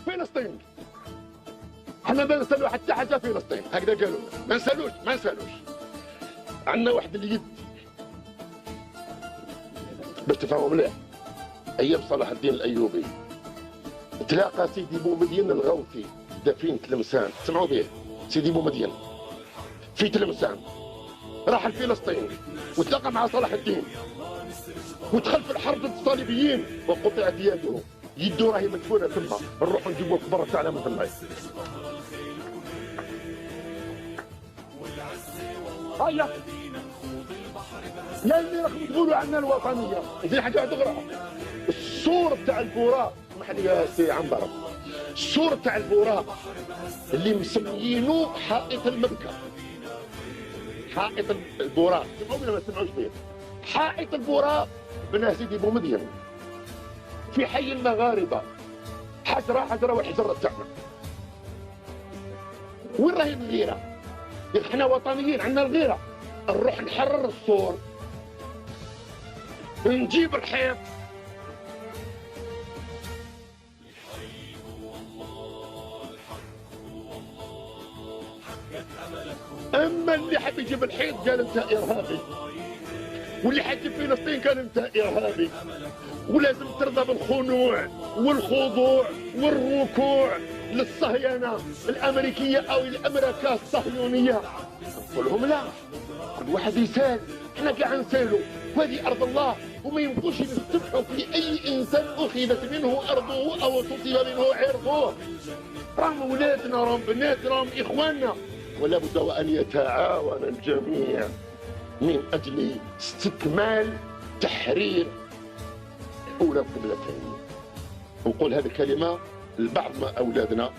فلسطين. احنا ما نسالوا حتى حاجه فلسطين، هكذا قالوا ما نسالوش. عندنا واحد اليد باش تفهموا مليح. ايام صلاح الدين الايوبي تلاقى سيدي بومدين الغوثي دفين تلمسان، سمعوا به سيدي بومدين في تلمسان، راح لفلسطين وتلاقى مع صلاح الدين ودخل في الحرب ضد الصليبيين وقطعت يده. يده راهي مدفونه ثم نروحوا نجيبوه كبر تاعنا من ثم. هيا يا اللي راكم تقولوا عنا الوطنيه في حاجه تغرى. الصور تاع البوراق، اسمح لي يا سي عنبر، الصور تاع البوراق اللي مسميينه حائط المبكى. حائط البوراق سمعوا ولا ما سمعوش به؟ حائط البوراق بناه سيدي بومدين في حي المغاربه، حجره والحجره تاعنا. وين راهي الغيره؟ احنا وطنيين عندنا الغيره، نروح نحرر الصور، نجيب الحيط، اما اللي حب يجيب الحيط قال انت ارهابي، واللي حيجيب فلسطين قال انت ارهابي، ولازم ترضى بالخنوع والخضوع والركوع للصهيونة الامريكيه او الامريكا الصهيونيه. نقول لهم لا، كل واحد يسال، احنا كاع نسالوا، وهذه ارض الله وما يمكنش نستبحوا في اي انسان اخذت منه ارضه او تصيب منه عرضه. راهم ولادنا، راهم بناتنا، راهم اخواننا، ولا بد وان يتعاون الجميع من اجل استكمال تحرير اولى القبلتين. نقول هذه الكلمه لبعض اولادنا